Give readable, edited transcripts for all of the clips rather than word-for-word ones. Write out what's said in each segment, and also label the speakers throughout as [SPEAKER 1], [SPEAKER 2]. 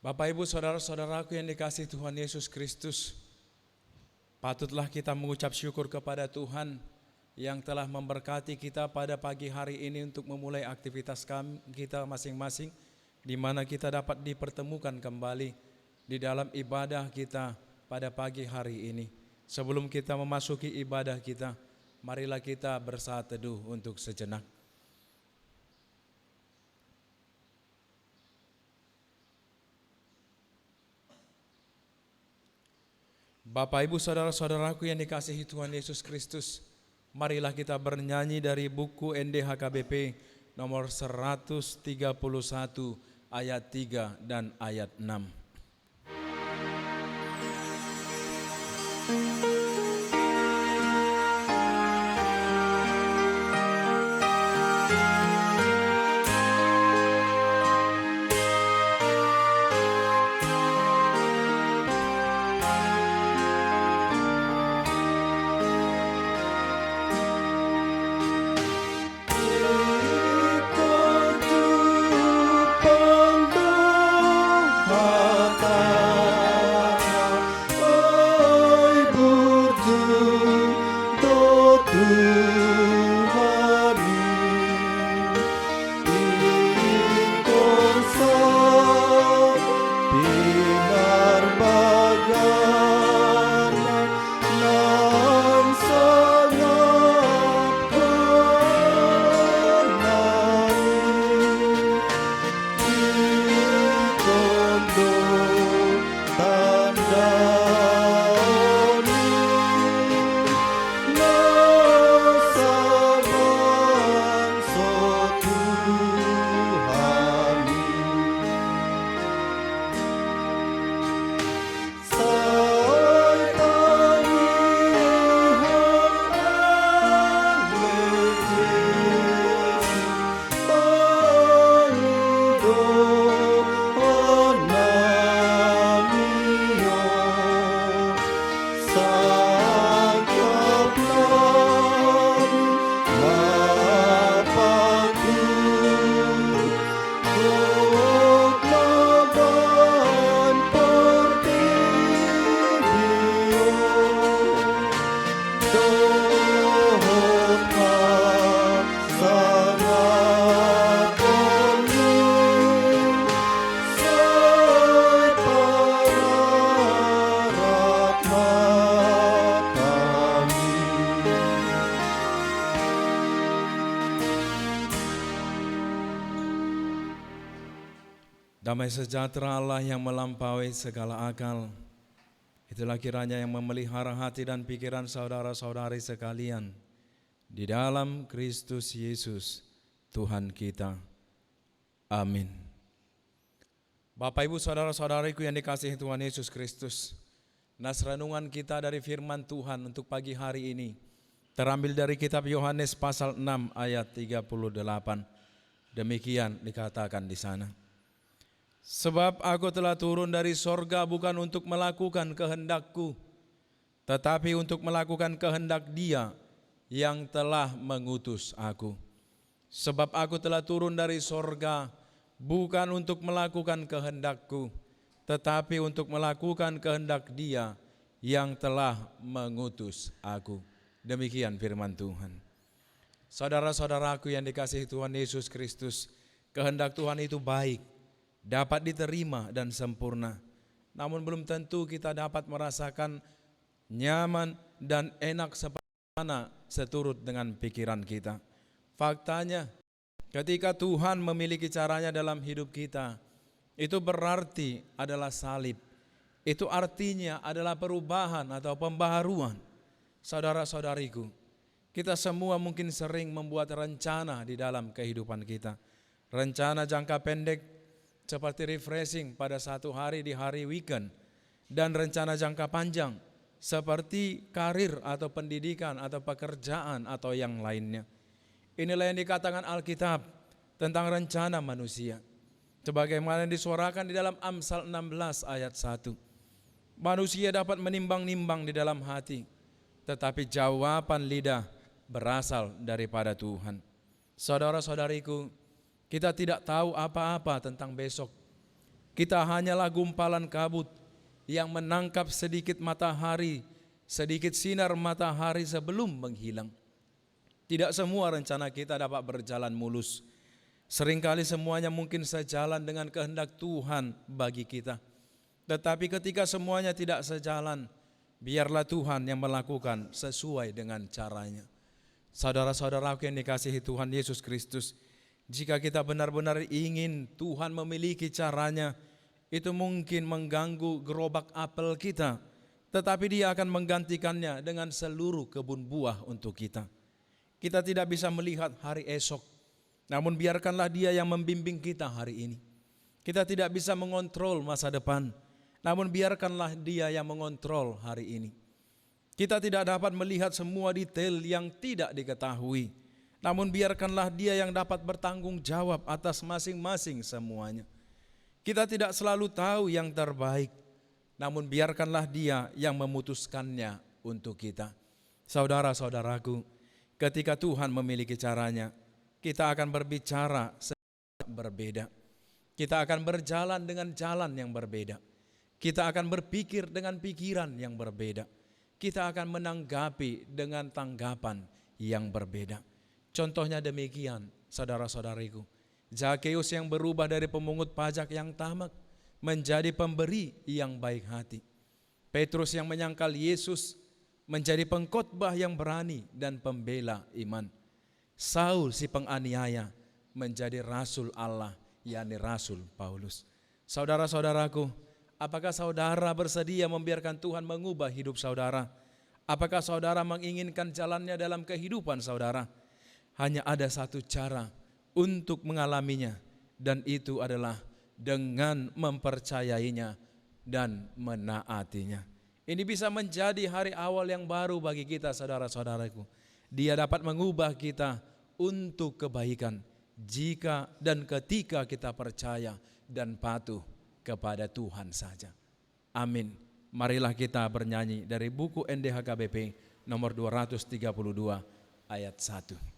[SPEAKER 1] Bapak, Ibu, saudara-saudaraku yang dikasihi Tuhan Yesus Kristus, patutlah kita mengucap syukur kepada Tuhan yang telah memberkati kita pada pagi hari ini untuk memulai aktivitas kita masing-masing, di mana kita dapat dipertemukan kembali di dalam ibadah kita pada pagi hari ini. Sebelum kita memasuki ibadah kita, marilah kita bersaat teduh untuk sejenak. Bapak, Ibu, saudara-saudaraku yang dikasihi Tuhan Yesus Kristus, marilah kita bernyanyi dari buku NDHKBP nomor 131 ayat 3 dan ayat 6. Damai sejahtera Allah yang melampaui segala akal, itulah kiranya yang memelihara hati dan pikiran saudara-saudari sekalian di dalam Kristus Yesus Tuhan kita. Amin. Bapak, Ibu, saudara-saudariku yang dikasihi Tuhan Yesus Kristus, nas renungan kita dari firman Tuhan untuk pagi hari ini terambil dari kitab Yohanes pasal 6 ayat 38. Demikian dikatakan di sana. Sebab aku telah turun dari sorga bukan untuk melakukan kehendakku, tetapi untuk melakukan kehendak Dia yang telah mengutus aku. Sebab aku telah turun dari sorga bukan untuk melakukan kehendakku, tetapi untuk melakukan kehendak Dia yang telah mengutus aku. Demikian firman Tuhan. Saudara-saudaraku yang dikasihi Tuhan Yesus Kristus, kehendak Tuhan itu baik, dapat diterima dan sempurna. Namun belum tentu kita dapat merasakan nyaman dan enak seperti mana seturut dengan pikiran kita. Faktanya, ketika Tuhan memiliki caranya dalam hidup kita, itu berarti adalah salib. Itu artinya adalah perubahan atau pembaharuan. Saudara-saudariku, kita semua mungkin sering membuat rencana di dalam kehidupan kita. Rencana jangka pendek seperti refreshing pada satu hari di hari weekend, dan rencana jangka panjang seperti karir atau pendidikan atau pekerjaan atau yang lainnya. Inilah yang dikatakan Alkitab tentang rencana manusia, sebagaimana disuarakan di dalam Amsal 16 ayat 1. Manusia dapat menimbang-nimbang di dalam hati, tetapi jawaban lidah berasal daripada Tuhan. Saudara-saudariku, kita tidak tahu apa-apa tentang besok. Kita hanyalah gumpalan kabut yang menangkap sedikit matahari, sedikit sinar matahari sebelum menghilang. Tidak semua rencana kita dapat berjalan mulus. Seringkali semuanya mungkin sejalan dengan kehendak Tuhan bagi kita. Tetapi ketika semuanya tidak sejalan, biarlah Tuhan yang melakukan sesuai dengan caranya. Saudara-saudaraku yang dikasihi Tuhan Yesus Kristus, jika kita benar-benar ingin Tuhan memiliki caranya, itu mungkin mengganggu gerobak apel kita, tetapi Dia akan menggantikannya dengan seluruh kebun buah untuk kita. Kita tidak bisa melihat hari esok, namun biarkanlah Dia yang membimbing kita hari ini. Kita tidak bisa mengontrol masa depan, namun biarkanlah Dia yang mengontrol hari ini. Kita tidak dapat melihat semua detail yang tidak diketahui, namun biarkanlah Dia yang dapat bertanggung jawab atas masing-masing semuanya. Kita tidak selalu tahu yang terbaik, namun biarkanlah Dia yang memutuskannya untuk kita. Saudara-saudaraku, ketika Tuhan memiliki caranya, kita akan berbicara berbeda. Kita akan berjalan dengan jalan yang berbeda. Kita akan berpikir dengan pikiran yang berbeda. Kita akan menanggapi dengan tanggapan yang berbeda. Contohnya demikian, saudara-saudariku. Zakeus yang berubah dari pemungut pajak yang tamak menjadi pemberi yang baik hati. Petrus yang menyangkal Yesus menjadi pengkhotbah yang berani dan pembela iman. Saul si penganiaya menjadi rasul Allah, yakni Rasul Paulus. Saudara-saudaraku, apakah saudara bersedia membiarkan Tuhan mengubah hidup saudara? Apakah saudara menginginkan jalannya dalam kehidupan saudara? Hanya ada satu cara untuk mengalaminya, dan itu adalah dengan mempercayainya dan menaatinya. Ini bisa menjadi hari awal yang baru bagi kita, saudara-saudaraku. Dia dapat mengubah kita untuk kebaikan jika dan ketika kita percaya dan patuh kepada Tuhan saja. Amin. Marilah kita bernyanyi dari buku NDHKBP nomor 232 ayat 1.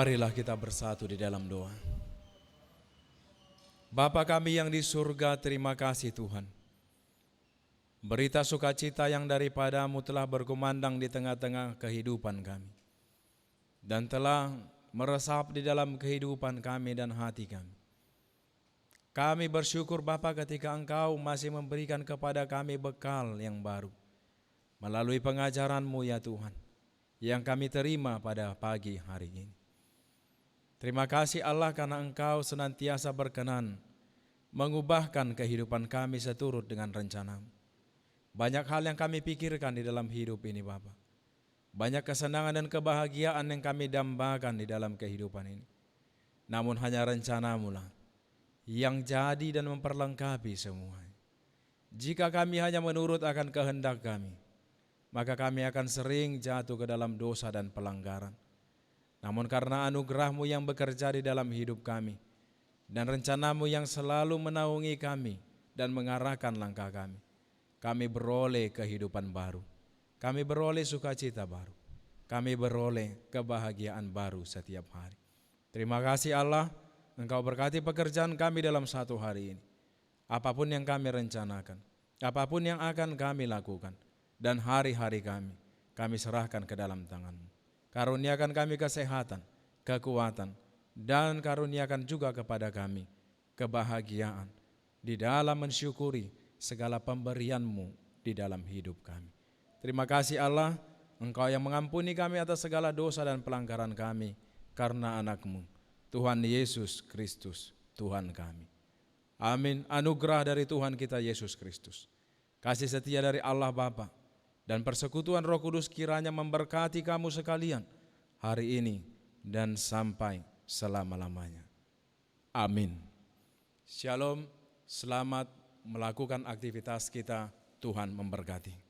[SPEAKER 1] Marilah kita bersatu di dalam doa. Bapa kami yang di surga, terima kasih Tuhan. Berita sukacita yang daripada-Mu telah berkumandang di tengah-tengah kehidupan kami, dan telah meresap di dalam kehidupan kami dan hati kami. Kami bersyukur Bapa ketika Engkau masih memberikan kepada kami bekal yang baru, melalui pengajaran-Mu ya Tuhan, yang kami terima pada pagi hari ini. Terima kasih Allah karena Engkau senantiasa berkenan mengubahkan kehidupan kami seturut dengan rencana-Mu. Banyak hal yang kami pikirkan di dalam hidup ini Bapa. Banyak kesenangan dan kebahagiaan yang kami dambakan di dalam kehidupan ini. Namun hanya rencana-Mu lah yang jadi dan memperlengkapi semuanya. Jika kami hanya menurut akan kehendak kami, maka kami akan sering jatuh ke dalam dosa dan pelanggaran. Namun karena anugerah-Mu yang bekerja di dalam hidup kami, dan rencana-Mu yang selalu menaungi kami dan mengarahkan langkah kami beroleh kehidupan baru. Kami beroleh sukacita baru. Kami beroleh kebahagiaan baru setiap hari. Terima kasih Allah, Engkau berkati pekerjaan kami dalam satu hari ini. Apapun yang kami rencanakan, apapun yang akan kami lakukan, dan hari-hari kami serahkan ke dalam tangan-Mu. Karuniakan kami kesehatan, kekuatan, dan karuniakan juga kepada kami kebahagiaan di dalam mensyukuri segala pemberian-Mu di dalam hidup kami. Terima kasih Allah, Engkau yang mengampuni kami atas segala dosa dan pelanggaran kami karena anak-Mu, Tuhan Yesus Kristus, Tuhan kami. Amin. Anugerah dari Tuhan kita Yesus Kristus, kasih setia dari Allah Bapa, dan persekutuan Roh Kudus kiranya memberkati kamu sekalian hari ini dan sampai selama-lamanya. Amin. Shalom, selamat melakukan aktivitas kita. Tuhan memberkati.